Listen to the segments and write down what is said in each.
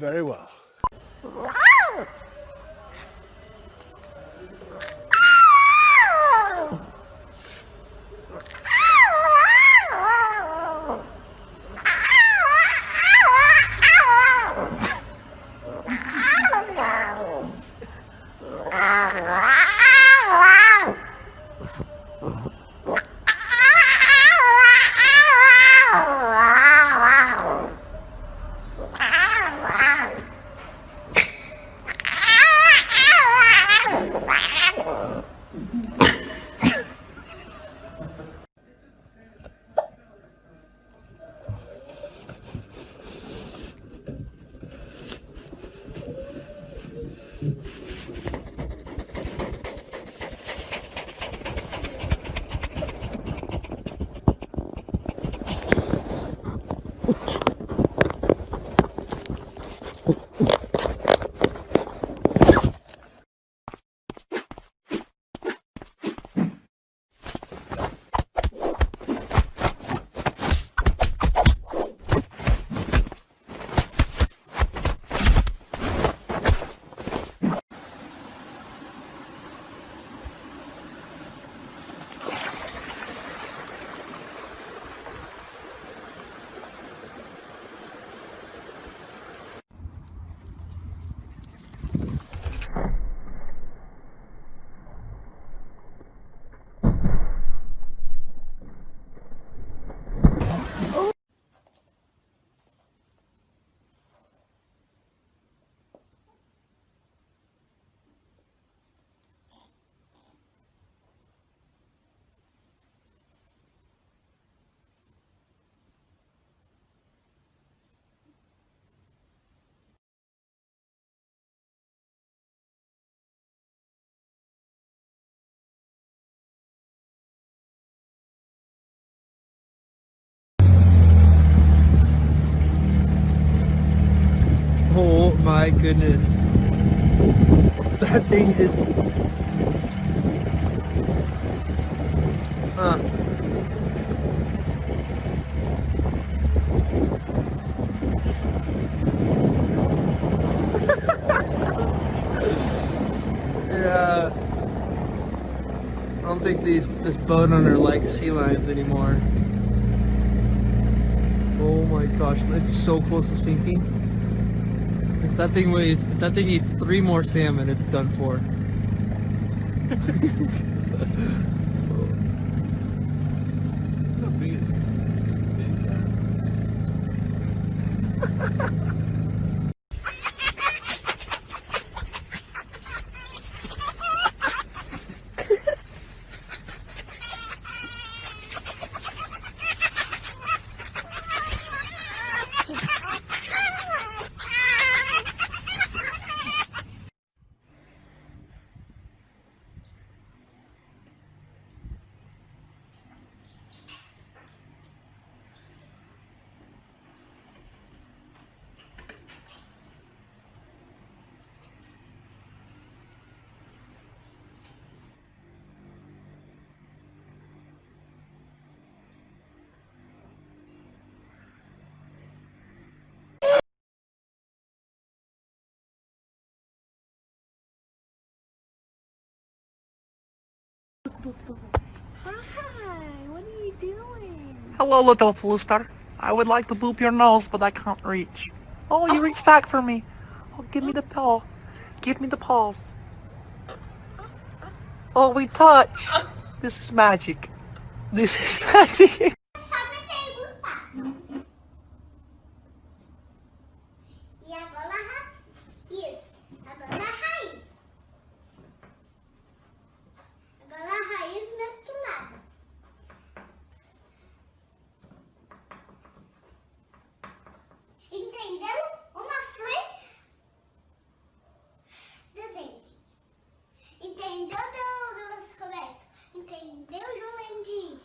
very well. Oh my goodness. That thing is... Yeah. I don't think this boat owner likes sea lions anymore. Oh my gosh, it's so close to sinking. If that thing eats 3 more salmon, it's done for. How big is it? Hi, what are you doing? Hello, little Flooster. I would like to boop your nose, but I can't reach. Oh, you reached back for me. Oh, give me the paw. Give me the paws. Oh, we touch. This is magic. This is magic. Sabe perguntar. E agora isso. Agora a raiz. Agora a raiz misturada. Entendeu? Uma flor. Desenho. Entendeu, Douglas Roberto? Entendeu, João Mendes?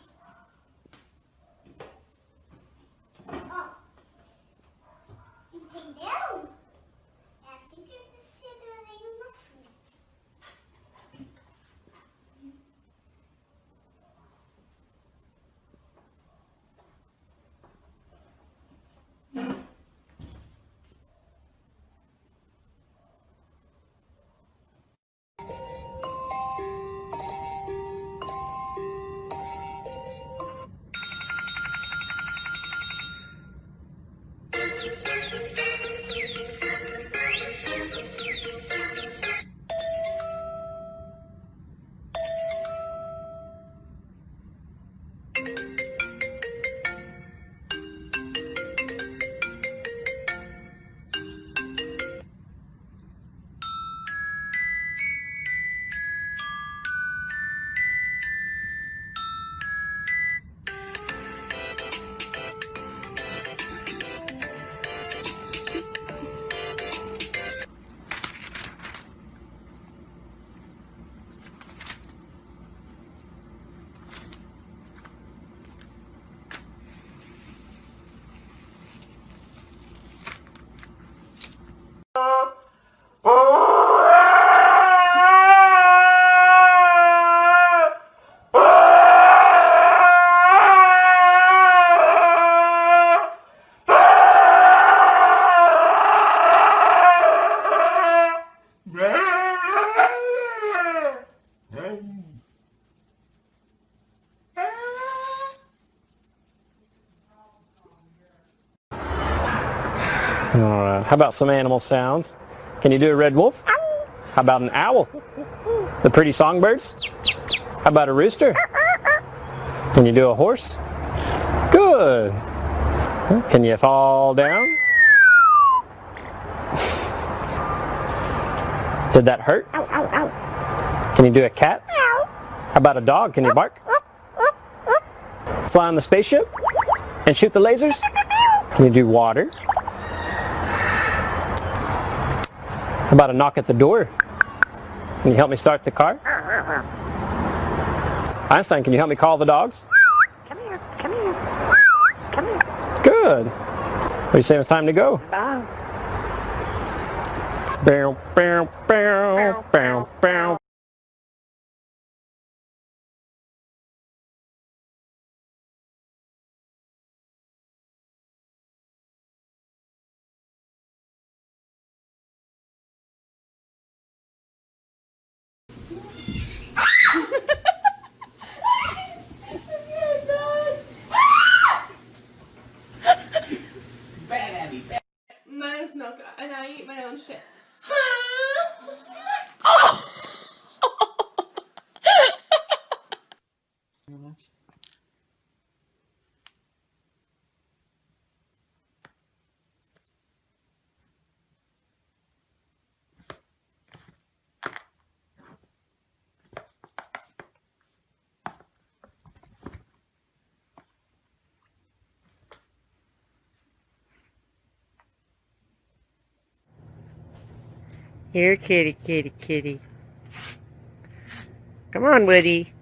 Alright, how about some animal sounds? Can you do a red wolf? How about an owl? The pretty songbirds? How about a rooster? Can you do a horse? Good! Can you fall down? Did that hurt? Can you do a cat? How about a dog? Can you bark? Fly on the spaceship? And shoot the lasers? Can you do water? How about a knock at the door? Can you help me start the car? Einstein, can you help me call the dogs? Come here, come here, come here. Good. What do you say it's time to go? Bow. Bow, bow, bow, bow, bow. Mine is Milka, and I eat my own shit. Here, kitty, kitty, kitty. Come on, Woody.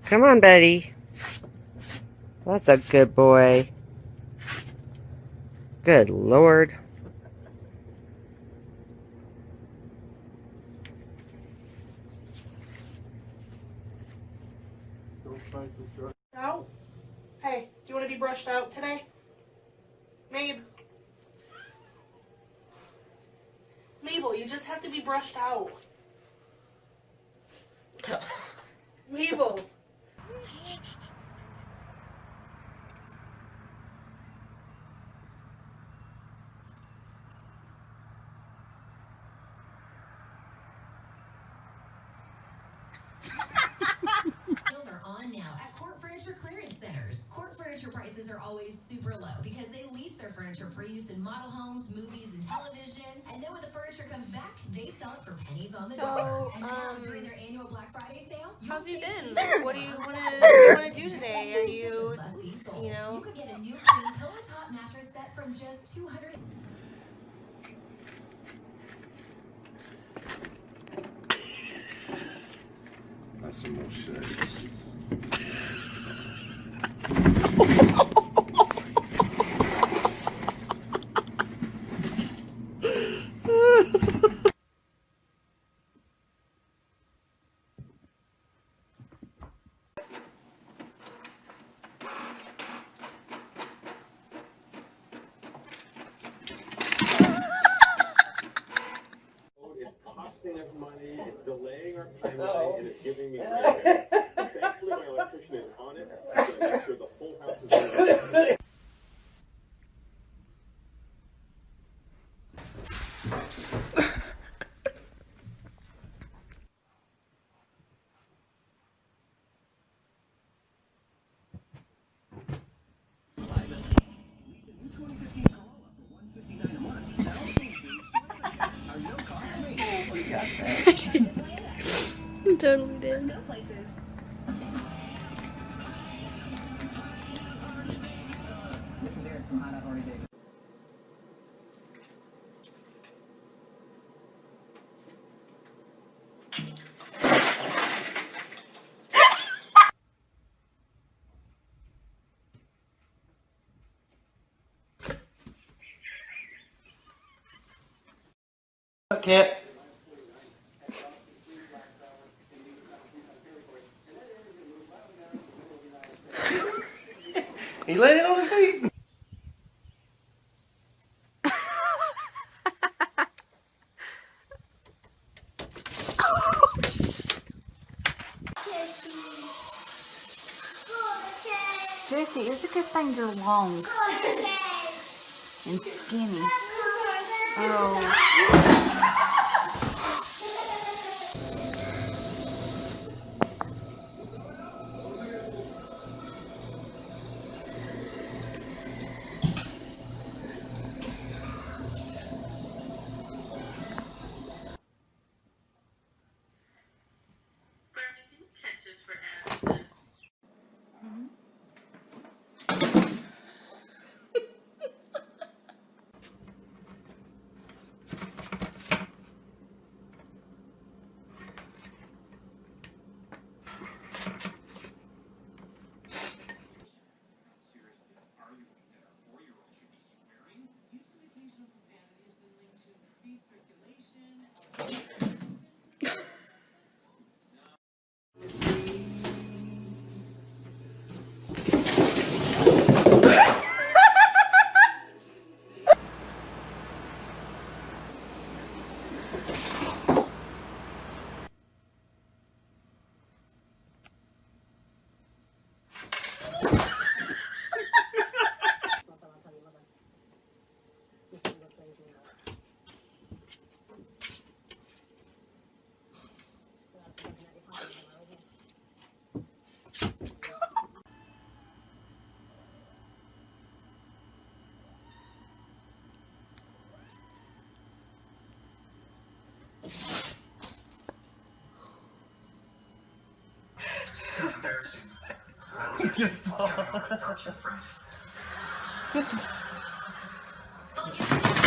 Come on, buddy. That's a good boy. Good Lord. Out? Hey, do you want to be brushed out today? Mabe. Mabel, you just have to be brushed out. Mabel. Deals are on now at Court Furniture Clearance Centers. Court Furniture prices are always super low because they lease their furniture for use in model homes, movies, and television. And then when the furniture comes back, they sell it for pennies on the dollar. And now during their annual Black Friday sale, How's you been? What do you want to do today? Are you, you know? You could get a new clean pillow top mattress set from just $200. That's some more shit. It's costing us money, it's delaying our timeline, and it's giving me nightmares. Thankfully, my electrician is on it, so I make sure the whole house is ready. I totally did. Kit. He laid it on his feet. Good, okay. Josie, it's a good thing you're long. Good, okay. and skinny. Oh. So embarrassing. I was actually telling you what I thought you, friend. Well, you